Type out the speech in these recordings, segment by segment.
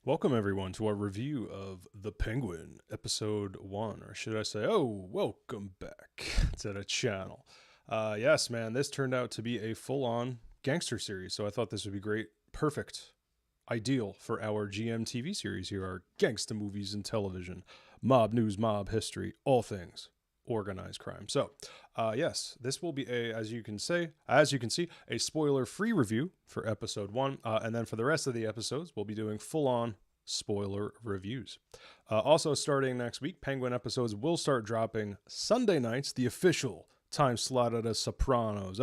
Welcome, everyone, to our review of The Penguin, Episode 1, or should I say, welcome back to the channel. Yes, man, this turned out to be a full-on gangster series, so I thought this would be great, perfect, ideal for our GMTV series here, our gangsta movies and television, mob news, mob history, all things organized crime. So, yes, this will be as you can see, a spoiler-free review for episode 1, and then for the rest of the episodes, we'll be doing full-on spoiler reviews. Also, starting next week, Penguin episodes will start dropping Sunday nights, the official time slot of The Sopranos.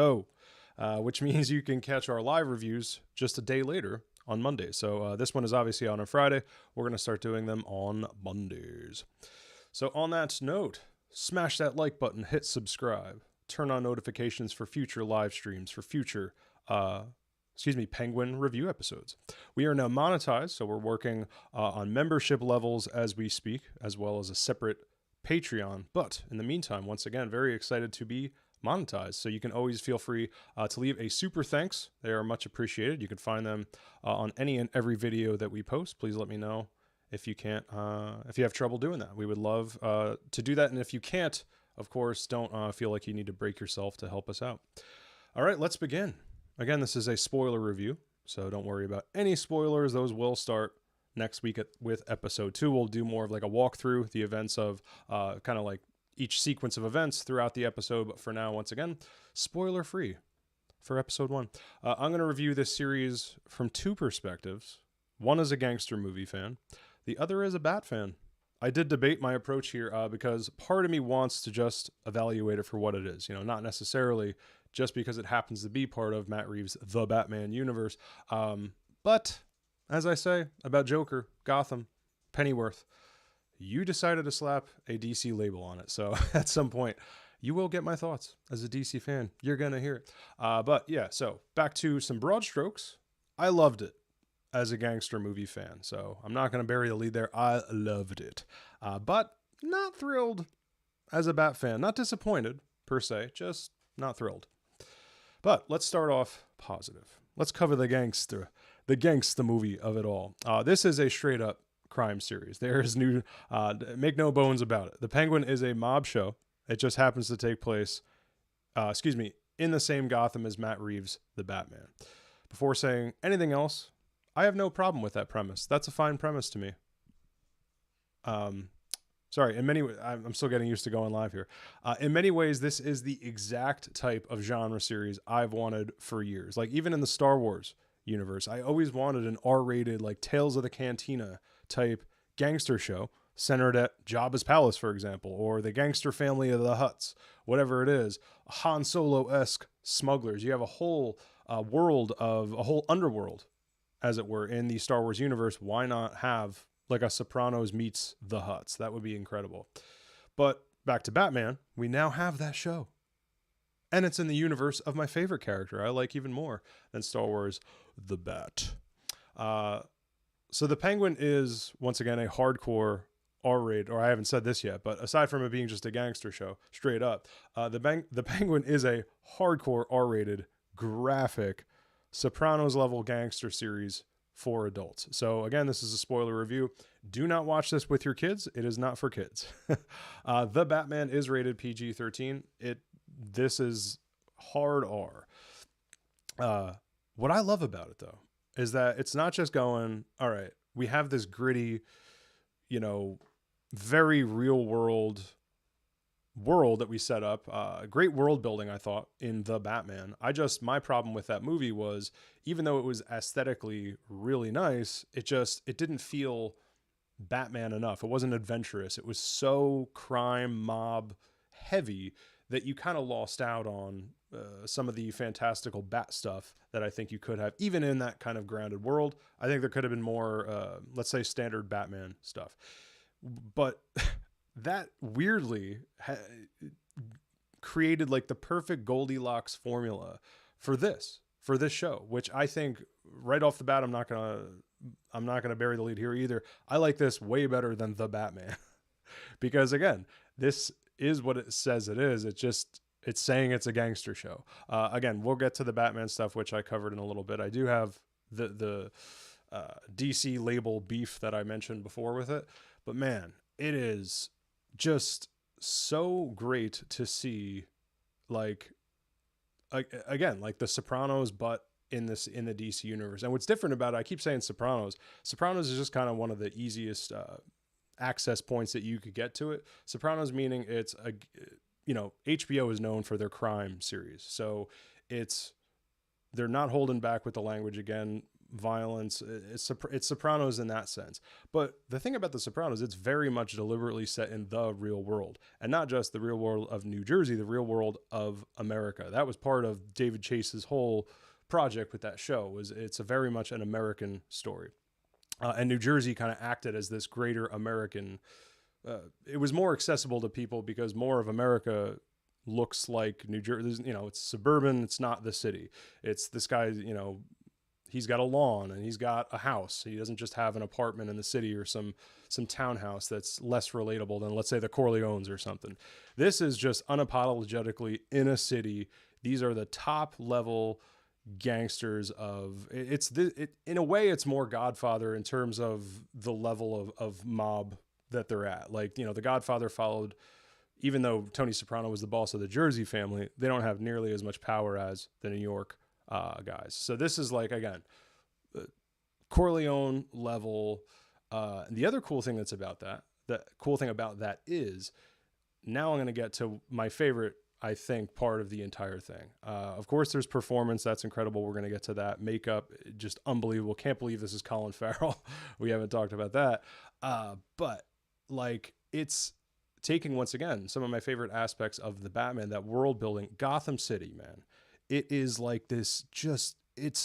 Which means you can catch our live reviews just a day later on Monday. So this one is obviously on a Friday. We're going to start doing them on Mondays. So on that note, smash that like button, hit subscribe, turn on notifications for future live streams, for future, Penguin review episodes. We are now monetized, so we're working on membership levels as we speak, as well as a separate Patreon. But in the meantime, once again, very excited to be monetized. So you can always feel free to leave a super thanks. They are much appreciated. You can find them on any and every video that we post. Please let me know if you can't, if you have trouble doing that. We would love to do that. And if you can't, of course, don't feel like you need to break yourself to help us out. All right, let's begin. Again, this is a spoiler review, so don't worry about any spoilers. Those will start next week with episode 2. We'll do more of like a walkthrough, the events of kind of like each sequence of events throughout the episode. But for now, once again, spoiler free for episode 1. I'm going to review this series from two perspectives. One is a gangster movie fan. The other is a Bat fan. I did debate my approach here because part of me wants to just evaluate it for what it is, not necessarily just because it happens to be part of Matt Reeves' The Batman universe. But as I say about Joker, Gotham, Pennyworth, you decided to slap a DC label on it. So at some point, you will get my thoughts as a DC fan. You're going to hear it. But yeah, so back to some broad strokes. I loved it as a gangster movie fan. So I'm not going to bury the lead there. I loved it. But not thrilled as a Bat fan. Not disappointed, per se. Just not thrilled. But let's start off positive. Let's cover the gangsta movie of it all. This is a straight up crime series. There is make no bones about it. The Penguin is a mob show. It just happens to take place, in the same Gotham as Matt Reeves, the Batman. Before saying anything else, I have no problem with that premise. That's a fine premise to me. Sorry, in many ways, I'm still getting used to going live here. In many ways, this is the exact type of genre series I've wanted for years. Like even in the Star Wars universe, I always wanted an R-rated, like Tales of the Cantina type gangster show centered at Jabba's palace, for example, or the gangster family of the Hutts, whatever it is. Han Solo-esque smugglers. You have a whole world of a whole underworld, as it were, in the Star Wars universe. Why not have like a Sopranos meets the Hutts? That would be incredible. But back to Batman, we now have that show. And it's in the universe of my favorite character I like even more than Star Wars, the Bat. So the Penguin is, once again, a hardcore R-rated, or I haven't said this yet, but aside from it being just a gangster show, straight up, the Penguin is a hardcore R-rated, graphic, Sopranos-level gangster series for adults. So again, this is a spoiler review. Do not watch this with your kids. It is not for kids. The Batman is rated PG-13. This is hard R. What I love about it, though, is that it's not just going, all right, we have this gritty, very real world that we set up. Great world building, I thought, in The Batman. My problem with that movie was, even though it was aesthetically really nice, it didn't feel Batman enough. It wasn't adventurous. It was so crime mob heavy that you kind of lost out on some of the fantastical Bat stuff that I think you could have, even in that kind of grounded world. I think there could have been more, let's say, standard Batman stuff. But that weirdly created like the perfect Goldilocks formula for this show, which I think right off the bat, I'm not gonna bury the lead here either. I like this way better than The Batman because again, this is what it says it is. It's saying it's a gangster show. Again, we'll get to the Batman stuff, which I covered in a little bit. I do have the DC label beef that I mentioned before with it. But man, it is just so great to see, like, again, like the Sopranos, but in the DC universe. And what's different about it, I keep saying Sopranos. Sopranos is just kind of one of the easiest access points that you could get to it. Sopranos meaning it's a, you know, HBO is known for their crime series, so they're not holding back with the language again. Violence, it's Sopranos in that sense. But the thing about the Sopranos, it's very much deliberately set in the real world, and not just the real world of New Jersey, the real world of America. That was part of David Chase's whole project with that show, was it's a very much an American story. And New Jersey kind of acted as this greater American. It was more accessible to people because more of America looks like New Jersey. You know, it's suburban. It's not the city. It's this guy, you know, he's got a lawn and he's got a house. He doesn't just have an apartment in the city or some townhouse that's less relatable than, let's say, the Corleones or something. This is just unapologetically in a city. These are the top level gangsters of in a way it's more Godfather in terms of the level of mob that they're at. Like, you know, the Godfather followed, even though Tony Soprano was the boss of the Jersey family, they don't have nearly as much power as the New York guys. So this is like, again, Corleone level. And the other cool thing that's about that, the cool thing about that is, now I'm going to get to my favorite, I think, part of the entire thing. Of course, there's performance. That's incredible. We're going to get to that. Makeup, just unbelievable. Can't believe this is Colin Farrell. We haven't talked about that. But like, it's taking, once again, some of my favorite aspects of the Batman, that world building. Gotham City, man. It is like this, just, it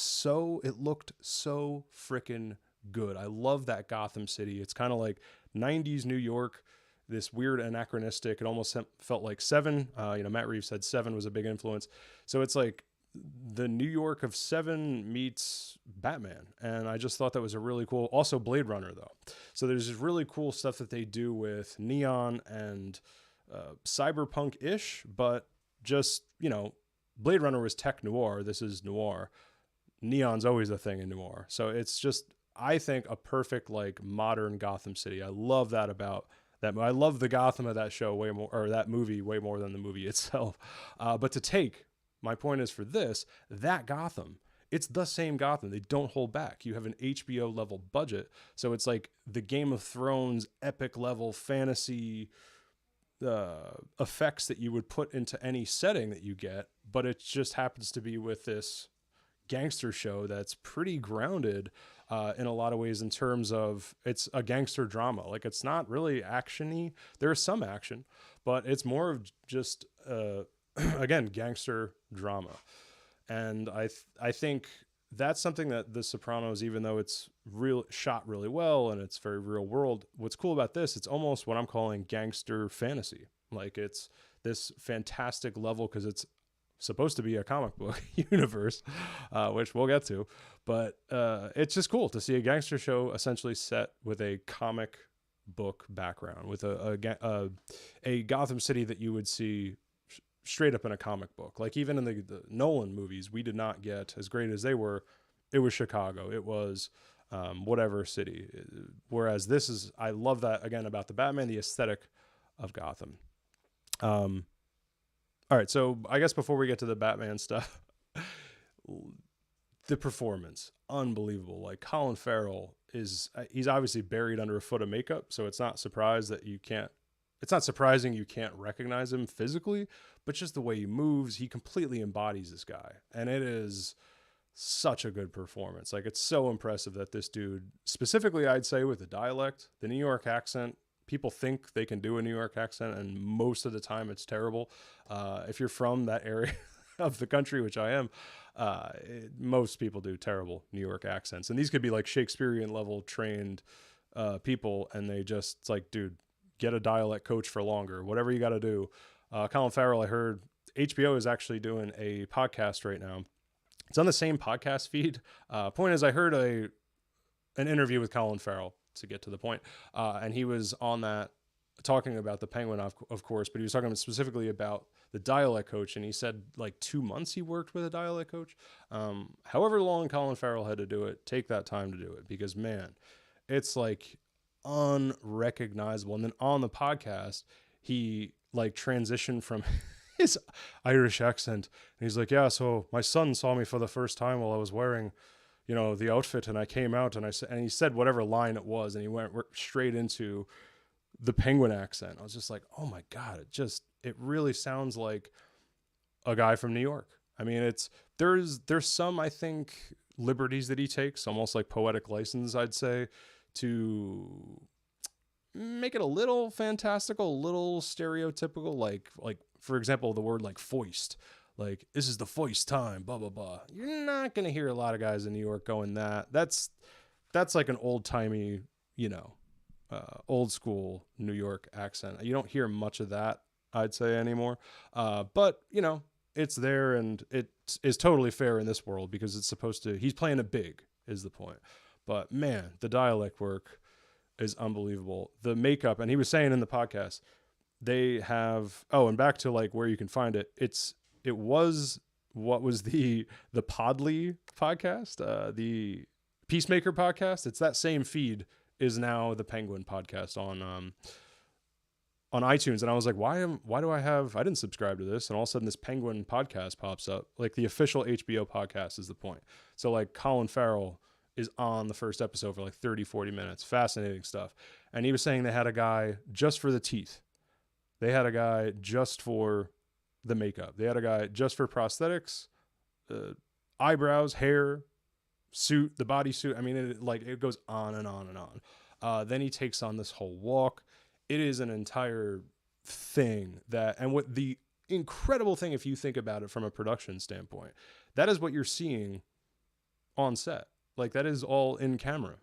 looked so freaking good. I love that Gotham City. It's kind of like 90s New York, this weird anachronistic. It almost felt like Seven. You know, Matt Reeves said Seven was a big influence. So it's like the New York of Seven meets Batman. And I just thought that was a really cool, also Blade Runner though. So there's this really cool stuff that they do with neon and cyberpunk-ish, but just, you know, Blade Runner was tech noir. This is noir. Neon's always a thing in noir. So it's just, I think, a perfect, like, modern Gotham City. I love that about that. I love the Gotham of that show way more, or that movie way more than the movie itself. But to take, my point is, for this, that Gotham, it's the same Gotham. They don't hold back. You have an HBO level budget. So it's like the Game of Thrones epic level fantasy effects that you would put into any setting that you get, but it just happens to be with this gangster show that's pretty grounded in a lot of ways, in terms of, it's a gangster drama. Like, it's not really actiony. There's some action, but it's more of just again, gangster drama. And I think that's something that The Sopranos, even though it's shot really well and it's very real world, what's cool about this, it's almost what I'm calling gangster fantasy. Like, it's this fantastic level because it's supposed to be a comic book universe, which we'll get to. But it's just cool to see a gangster show essentially set with a comic book background, with a Gotham City that you would see straight up in a comic book. Like, even in the Nolan movies, we did not get, as great as they were, it was Chicago, it was whatever city. Whereas this is, I love that, again, about the Batman, the aesthetic of Gotham. All right, so I guess before we get to the Batman stuff, the performance, unbelievable. Like, Colin Farrell he's obviously buried under a foot of makeup, so it's not surprising you can't recognize him physically, but just the way he moves, he completely embodies this guy. And it is such a good performance. Like, it's so impressive that this dude, specifically, I'd say, with the dialect, the New York accent, people think they can do a New York accent, and most of the time it's terrible. If you're from that area of the country, which I am, most people do terrible New York accents. And these could be like Shakespearean level trained people, and it's like, dude, get a dialect coach for longer, whatever you got to do. Colin Farrell, I heard HBO is actually doing a podcast right now. It's on the same podcast feed. Point is, I heard an interview with Colin Farrell, to get to the point. And he was on that talking about the Penguin, of course, but he was talking specifically about the dialect coach, and he said like 2 months he worked with a dialect coach. However long Colin Farrell had to do it, take that time to do it, because man, it's like unrecognizable. And then on the podcast, he like transitioned from his Irish accent, and he's like, yeah, so my son saw me for the first time while I was wearing, the outfit, and I came out and he said whatever line it was, and he went straight into the Penguin accent. I was just like, oh my God, it really sounds like a guy from New York. I mean, there's some, I think, liberties that he takes, almost like poetic license, I'd say, to make it a little fantastical, a little stereotypical, like for example, the word like foist. Like, this is the foist time, blah, blah, blah. You're not going to hear a lot of guys in New York going that. That's like an old-timey, old school New York accent. You don't hear much of that, I'd say, anymore. But, it's there, and it is totally fair in this world because it's supposed to, he's playing it big is the point. But man, the dialect work is unbelievable. The makeup, and he was saying in the podcast, they have, and back to like where you can find it. It was what was the Podly podcast, the Peacemaker podcast. It's that same feed is now the Penguin podcast on iTunes. And I was like, why do I didn't subscribe to this. And all of a sudden this Penguin podcast pops up, like the official HBO podcast is the point. So like Colin Farrell is on the first episode for like 30-40 minutes. Fascinating stuff. And he was saying they had a guy just for the teeth. They had a guy just for the makeup. They had a guy just for prosthetics, eyebrows, hair, suit, the bodysuit. I mean, it goes on and on and on. Then he takes on this whole walk. It is an entire thing and what the incredible thing, if you think about it from a production standpoint, that is what you're seeing on set. Like, that is all in camera.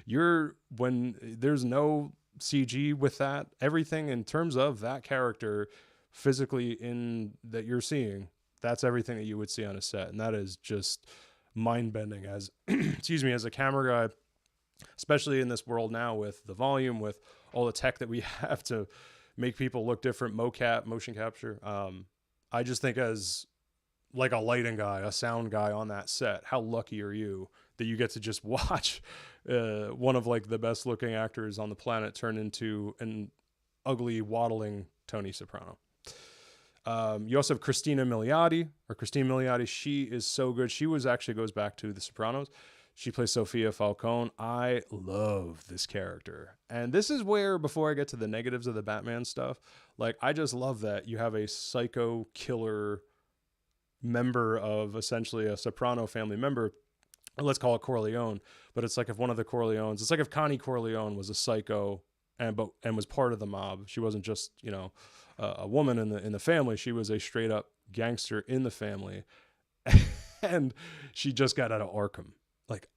When there's no CG with that, everything in terms of that character physically in that you're seeing, that's everything that you would see on a set. And that is just mind-bending as, as a camera guy, especially in this world now with the volume, with all the tech that we have to make people look different, mocap, motion capture. I just think as like a lighting guy, a sound guy on that set, how lucky are you that you get to just watch one of like the best looking actors on the planet turn into an ugly, waddling Tony Soprano. You also have Christina Milioti. She is so good. She goes back to The Sopranos. She plays Sophia Falcone. I love this character. And this is where, before I get to the negatives of the Batman stuff, like, I just love that you have a psycho killer member of essentially a Soprano family member. Let's call it Corleone. But it's like if one of the Corleones, it's like if Connie Corleone was a psycho and was part of the mob. She wasn't just, a woman in the family. She was a straight up gangster in the family. And she just got out of Arkham. Like,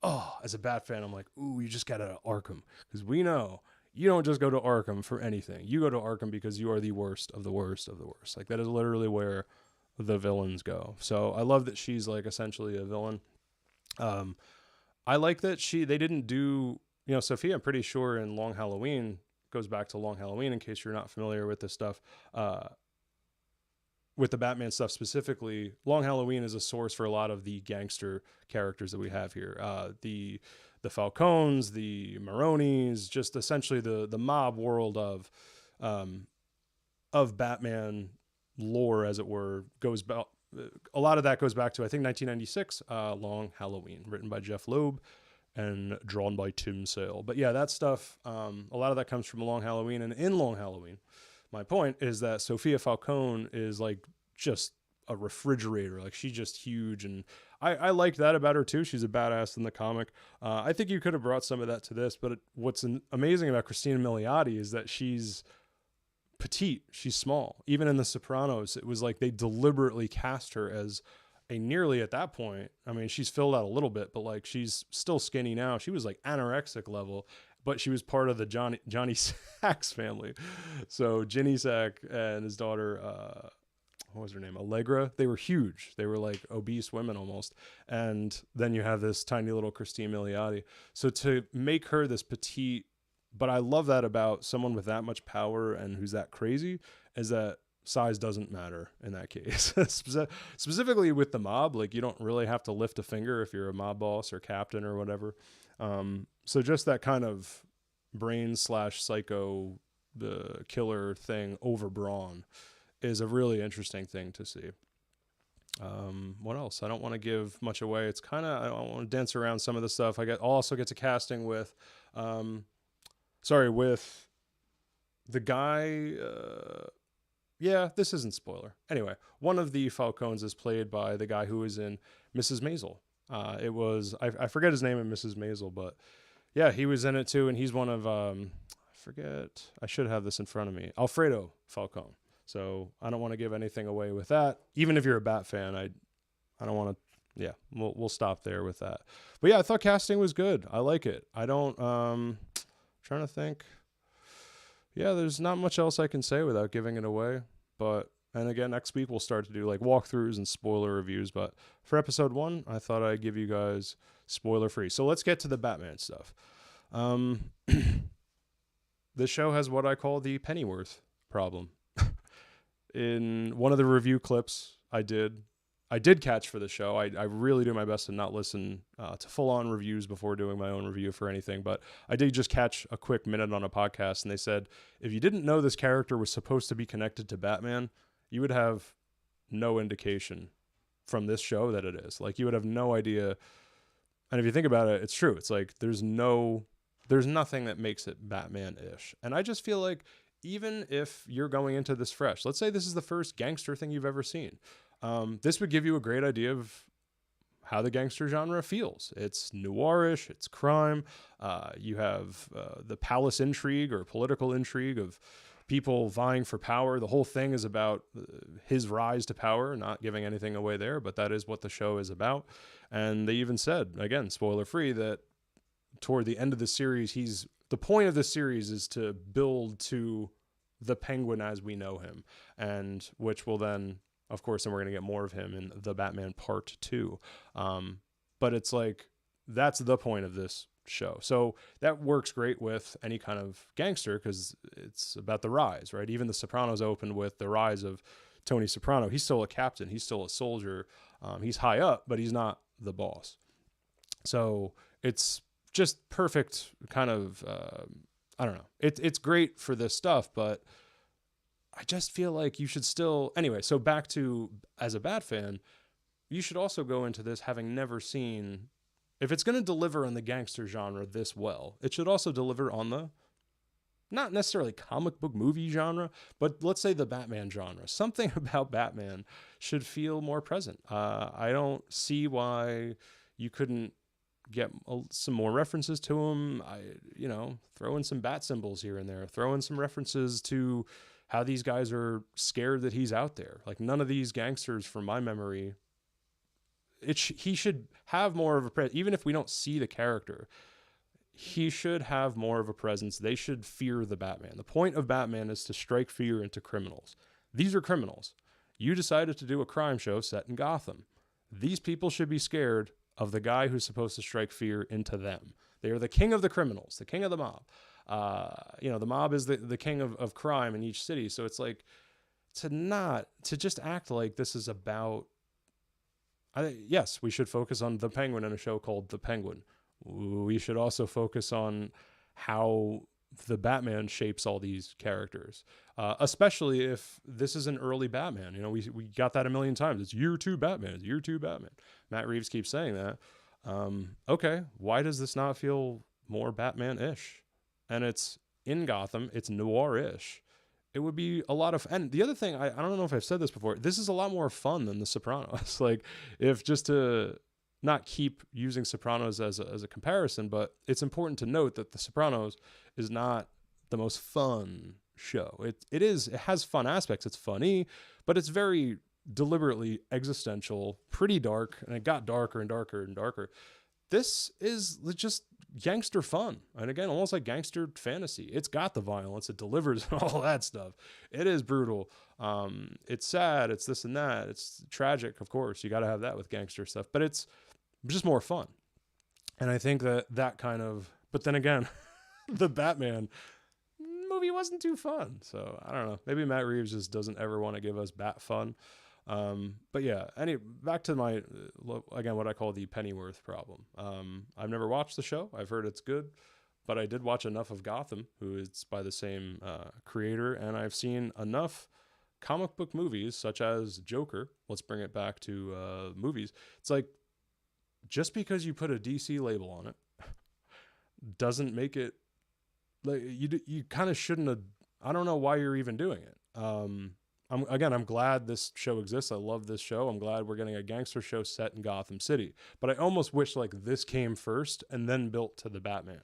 as a Bat fan, I'm like, ooh, you just got out of Arkham. Because we know you don't just go to Arkham for anything. You go to Arkham because you are the worst of the worst of the worst. Like, that is literally where the villains go. So I love that she's like essentially a villain. I like that they didn't do, Sophia, I'm pretty sure in Long Halloween, goes back to Long Halloween in case you're not familiar with this stuff. With the Batman stuff specifically, Long Halloween is a source for a lot of the gangster characters that we have here. The Falcones, the Maronis, just essentially the mob world of Batman lore, as it were, goes back. A lot of that goes back to, I think, 1996, Long Halloween, written by Jeff Loeb and drawn by Tim Sale. But yeah, that stuff, a lot of that comes from Long Halloween. And in Long Halloween, my point is that Sophia Falcone is like just a refrigerator. Like, she's just huge. And I liked that about her too. She's a badass in the comic. I think you could have brought some of that to this, but what's amazing about Christina Milioti is that she's petite. She's small. Even in The Sopranos, it was like they deliberately cast her as a nearly, at that point, I mean, she's filled out a little bit, but like, she's still skinny now. She was like anorexic level, but she was part of the Johnny Sack's family. So Ginny Sack and his daughter, what was her name? Allegra. They were huge. They were like obese women almost. And then you have this tiny little Christine Milioti. So to make her this petite, But I love that about someone with that much power and who's that crazy, is that size doesn't matter in that case. Specifically with the mob, like you don't really have to lift a finger if you're a mob boss or captain or whatever. So just that kind of brain / psycho, the killer thing over brawn is a really interesting thing to see. What else? I don't want to give much away. It's kind of, I don't want to dance around some of the stuff. I'll also get to casting with, with the guy, yeah, this isn't spoiler. Anyway, one of the Falcones is played by the guy who was in Mrs. Maisel. It was, I forget his name in Mrs. Maisel, but yeah, he was in it too. And he's one of, I should have this in front of me, Alfredo Falcone. So I don't want to give anything away with that. Even if you're a Bat fan, I don't want to, yeah, we'll stop there with that. But yeah, I thought casting was good. I like it. I don't, trying to think. Yeah, there's not much else I can say without giving it away. But, and again, next week we'll start to do like walkthroughs and spoiler reviews. But for episode 1, I thought I'd give you guys spoiler free. So let's get to the Batman stuff. This show has what I call the Pennyworth problem. In one of the review clips I did catch for the show. I really do my best to not listen to full-on reviews before doing my own review for anything, but I did just catch a quick minute on a podcast, and they said, if you didn't know this character was supposed to be connected to Batman, you would have no indication from this show that it is. Like, you would have no idea. And if you think about it, it's true. It's like there's nothing that makes it Batman-ish. And I just feel like even if you're going into this fresh, let's say this is the first gangster thing you've ever seen, this would give you a great idea of how the gangster genre feels. It's noirish, it's crime. You have the palace intrigue or political intrigue of people vying for power. The whole thing is about his rise to power, not giving anything away there, but that is what the show is about. And they even said, again, spoiler free, that toward the end of the series, the point of this series is to build to the Penguin as we know him, and which will then, of course, then we're going to get more of him in the Batman Part 2. But it's like, that's the point of this show. So that works great with any kind of gangster because it's about the rise, right? Even The Sopranos opened with the rise of Tony Soprano. He's still a captain. He's still a soldier. He's high up, but he's not the boss. So it's just perfect kind of, I don't know. It's great for this stuff, but I just feel like you should still, anyway, so back to, as a Bat fan, you should also go into this having never seen, if it's going to deliver on the gangster genre this well, it should also deliver on the, not necessarily comic book movie genre, but let's say the Batman genre. Something about Batman should feel more present. I don't see why you couldn't get some more references to him. Throw in some bat symbols here and there. Throw in some references to how these guys are scared that he's out there. Like, none of these gangsters, from my memory, he should have more of a even if we don't see the character, he should have more of a presence. They should fear the Batman. The point of Batman is to strike fear into criminals. These are criminals. You decided to do a crime show set in Gotham. These people should be scared of the guy who's supposed to strike fear into them. They are the king of the criminals, the king of the mob. The mob is the king of crime in each city. So it's like, to just act like this is about, yes, we should focus on the Penguin in a show called The Penguin. We should also focus on how the Batman shapes all these characters, especially if this is an early Batman. We got that a million times. It's year 2 Batman. It's year 2 Batman. Matt Reeves keeps saying that. Okay, why does this not feel more Batman-ish? And it's in Gotham. It's noir-ish. It would be a lot of, and the other thing, I don't know if I've said this before, this is a lot more fun than The Sopranos. Like, if just to not keep using Sopranos as a comparison, but it's important to note that The Sopranos is not the most fun show. It has fun aspects. It's funny, but it's very deliberately existential, pretty dark, and it got darker and darker and darker. This is just gangster fun. And again, almost like gangster fantasy. It's got the violence. It delivers all that stuff. It is brutal. It's sad. It's this and that. It's tragic, of course. You got to have that with gangster stuff. But it's just more fun. And I think that kind of... But then again, the Batman movie wasn't too fun. So I don't know. Maybe Matt Reeves just doesn't ever want to give us bat fun. But yeah, back to my, again, what I call the Pennyworth problem. I've never watched the show. I've heard it's good, but I did watch enough of Gotham, who is by the same creator, and I've seen enough comic book movies such as Joker. Let's bring it back to movies. It's like, just because you put a DC label on it doesn't make it, like, you kind of shouldn't have. I don't know why you're even doing it. I'm glad this show exists. I love this show. I'm glad we're getting a gangster show set in Gotham City. But I almost wish like this came first and then built to the Batman.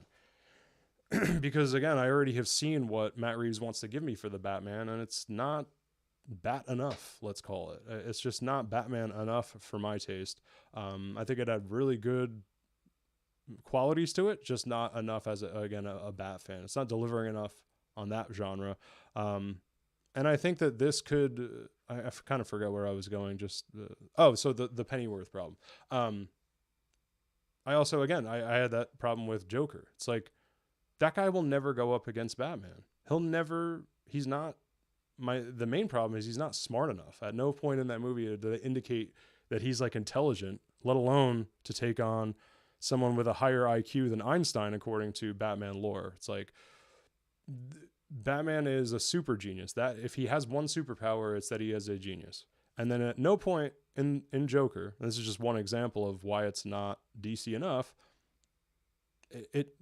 Because again, I already have seen what Matt Reeves wants to give me for the Batman, and it's not bat enough, let's call it. It's just not Batman enough for my taste. I think it had really good qualities to it, just not enough as a Bat fan. It's not delivering enough on that genre. And I think that this could, I kind of forgot where I was going. So the Pennyworth problem. I also, again, I had that problem with Joker. It's like, that guy will never go up against Batman. The main problem is he's not smart enough. At no point in that movie did they indicate that he's like intelligent, let alone to take on someone with a higher IQ than Einstein, according to Batman lore. It's like, Batman is a super genius. That if he has one superpower, it's that he is a genius. And then at no point in Joker, and this is just one example of why it's not DC enough,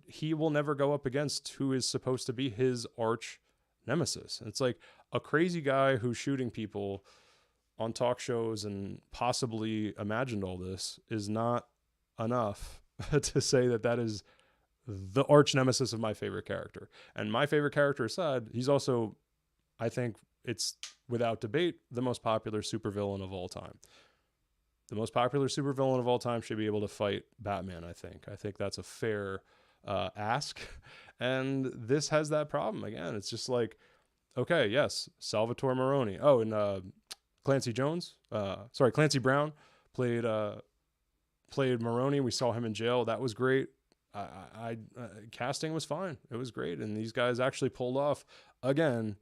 he will never go up against who is supposed to be his arch nemesis. And it's like a crazy guy who's shooting people on talk shows and possibly imagined all this is not enough to say that is the arch nemesis of my favorite character. And my favorite character aside, he's also, I think it's without debate, the most popular supervillain of all time. The most popular supervillain of all time should be able to fight Batman, I think. I think that's a fair ask. And this has that problem. Again, it's just like, okay, yes, Salvatore Maroni. Oh, and Clancy Brown played Maroni. We saw him in jail. That was great. Casting was fine. It was great. And these guys actually pulled off, again,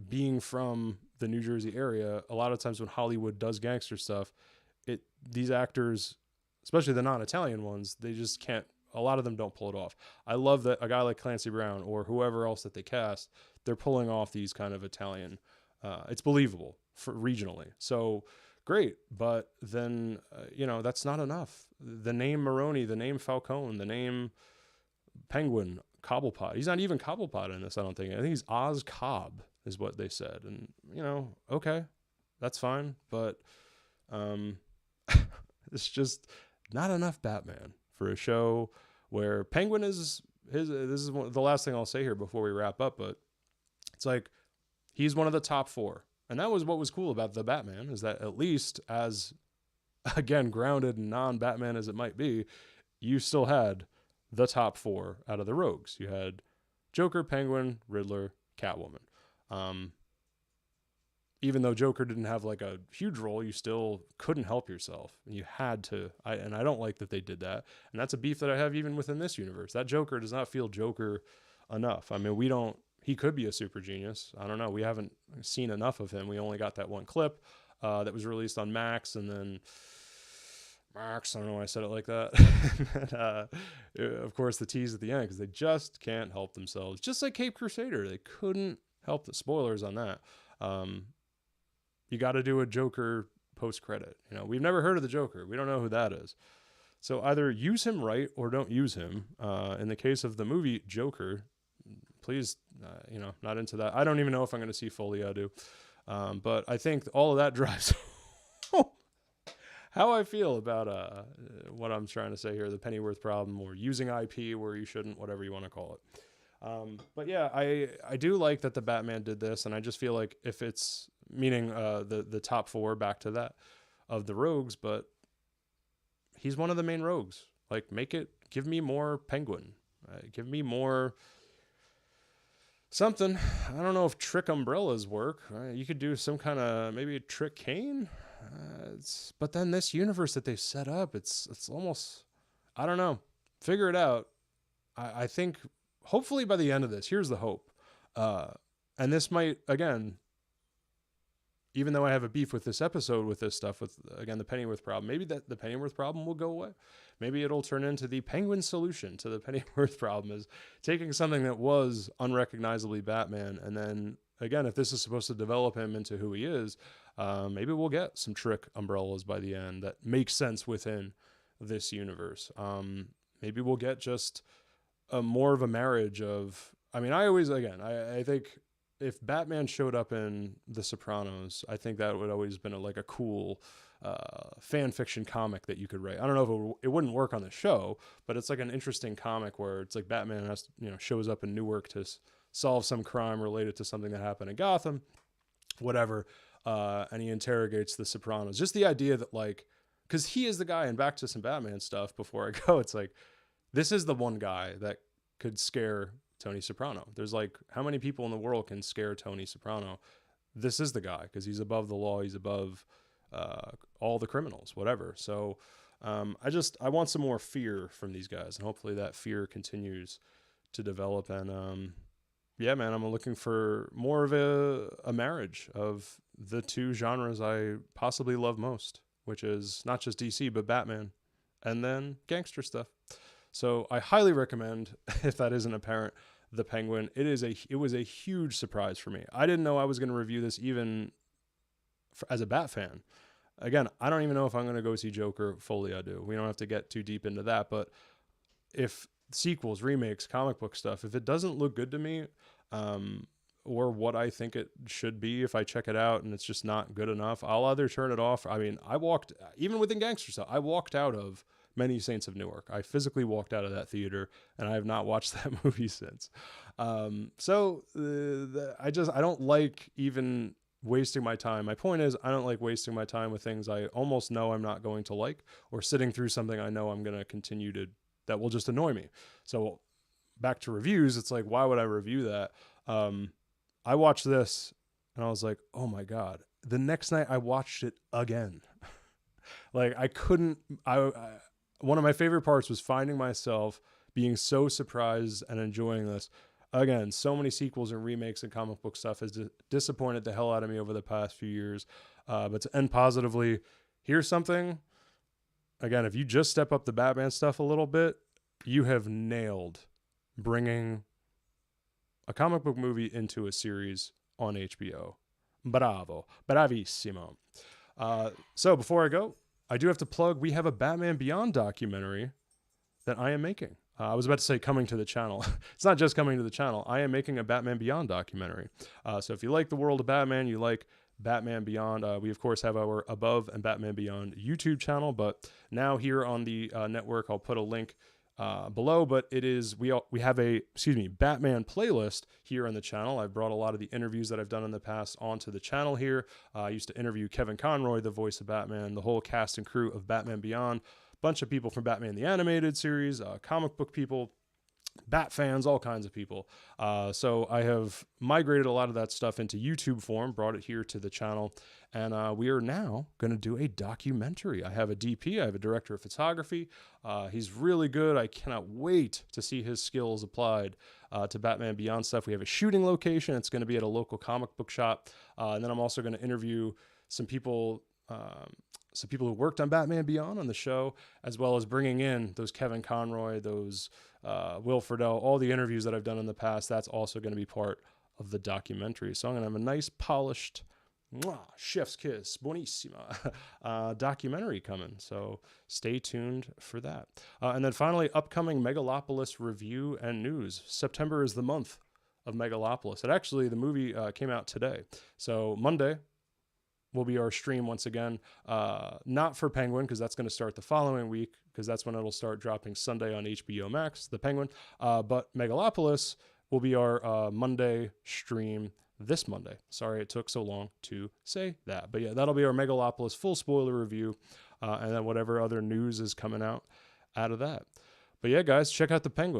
being from the New Jersey area. A lot of times when Hollywood does gangster stuff, these actors, especially the non-Italian ones, they just can't, a lot of them don't pull it off. I love that a guy like Clancy Brown or whoever else that they cast, they're pulling off these kind of Italian, it's believable for regionally. So great. But then, that's not enough. The name Maroni, the name Falcone, the name Penguin, Cobblepot. He's not even Cobblepot in this, I don't think. I think he's Oz Cobb is what they said. And, okay, that's fine. But it's just not enough Batman for a show where Penguin is this is the last thing I'll say here before we wrap up, but it's like he's one of the top 4. And that was what was cool about the Batman, is that at least as, again, grounded and non-Batman as it might be, you still had the top 4 out of the rogues. You had Joker, Penguin, Riddler, Catwoman. Even though Joker didn't have like a huge role, you still couldn't help yourself. You had to. And I don't like that they did that. And that's a beef that I have even within this universe. That Joker does not feel Joker enough. I mean, he could be a super genius. I don't know. We haven't seen enough of him. We only got that one clip that was released on Max, and then Max, I don't know why I said it like that. And, of course, the tease at the end, because they just can't help themselves. Just like Cape Crusader, they couldn't help the spoilers on that. You got to do a Joker post-credit. We've never heard of the Joker. We don't know who that is. So either use him right or don't use him. In the case of the movie Joker, please, not into that. I don't even know if I'm going to see Folie à Deux. But I think all of that drives how I feel about what I'm trying to say here, the Pennyworth problem, or using IP where you shouldn't, whatever you want to call it. But yeah, I do like that the Batman did this, and I just feel like if it's, meaning the top 4, back to that, of the rogues, but he's one of the main rogues. Like, give me more Penguin. Give me more something. I don't know if trick umbrellas work. You could do some kind of, maybe a trick cane. But then this universe that they've set up, it's almost, I don't know. Figure it out. I think hopefully by the end of this, here's the hope. And this might, again, even though I have a beef with this episode with this stuff, with, again, the Pennyworth problem, maybe that the Pennyworth problem will go away. Maybe it'll turn into the Penguin solution to the Pennyworth problem, is taking something that was unrecognizably Batman. And then, again, if this is supposed to develop him into who he is, maybe we'll get some trick umbrellas by the end that make sense within this universe. Maybe we'll get just more of a marriage of, I mean, I think if Batman showed up in The Sopranos, I think that would always been a cool fan fiction comic that you could write. I don't know if it wouldn't work on the show, but it's like an interesting comic where it's like Batman shows up in Newark to solve some crime related to something that happened in Gotham, whatever, and he interrogates the Sopranos. Just the idea that, like, because he is the guy, and back to some Batman stuff before I go, it's like, this is the one guy that could scare Tony Soprano. There's like, how many people in the world can scare Tony Soprano? This is the guy, because he's above the law. He's above all the criminals, whatever. So I want some more fear from these guys, and hopefully that fear continues to develop. And yeah, man, I'm looking for more of a marriage of the two genres I possibly love most, which is not just DC, but Batman, and then gangster stuff. So I highly recommend, if that isn't apparent, The Penguin. It was a huge surprise for me. I didn't know I was going to review this even as a Bat fan. Again, I don't even know if I'm going to go see Joker fully. I do. We don't have to get too deep into that. But if sequels, remakes, comic book stuff, if it doesn't look good to me, or what I think it should be, if I check it out and it's just not good enough, I'll either turn it off. I mean, even within gangster stuff, I walked out of Many Saints of Newark. I physically walked out of that theater, and I have not watched that movie since. I don't like even wasting my time. My point is, I don't like wasting my time with things I almost know I'm not going to like, or sitting through something I know I'm going to continue that will just annoy me. So back to reviews, it's like, why would I review that? I watched this and I was like, oh my God. The next night I watched it again. Like, one of my favorite parts was finding myself being so surprised and enjoying this. Again, so many sequels and remakes and comic book stuff has disappointed the hell out of me over the past few years. But to end positively, here's something. Again, if you just step up the Batman stuff a little bit, you have nailed bringing a comic book movie into a series on HBO. Bravo. Bravissimo. So before I go, I do have to plug, we have a Batman Beyond documentary that I am making. I was about to say coming to the channel. It's not just coming to the channel. I am making a Batman Beyond documentary. So if you like the world of Batman, you like Batman Beyond, we of course have our Above and Batman Beyond YouTube channel, but now here on the network, I'll put a link below, but it is, we have a Batman playlist here on the channel. I've brought a lot of the interviews that I've done in the past onto the channel here. I used to interview Kevin Conroy, the voice of Batman, the whole cast and crew of Batman Beyond, bunch of people from Batman the Animated Series, comic book people, Bat fans, all kinds of people. So I have migrated a lot of that stuff into YouTube form, brought it here to the channel, and we are now going to do a documentary. I have a DP, I have a director of photography. He's really good. I cannot wait to see his skills applied to Batman Beyond stuff. We have a shooting location. It's going to be at a local comic book shop. And then I'm also going to interview some people who worked on Batman Beyond on the show, as well as bringing in those Kevin Conroy, those Will Friedle, all the interviews that I've done in the past. That's also going to be part of the documentary. So I'm going to have a nice polished, chef's kiss, buonissima, documentary coming. So stay tuned for that. And then finally, upcoming Megalopolis review and news. September is the month of Megalopolis. The movie came out today. So Monday will be our stream once again, not for Penguin, because that's going to start the following week, because that's when it'll start dropping Sunday on HBO Max, the Penguin. But Megalopolis will be our Monday stream this Monday. Sorry it took so long to say that. But yeah, that'll be our Megalopolis full spoiler review, and then whatever other news is coming out of that. But yeah, guys, check out the Penguin.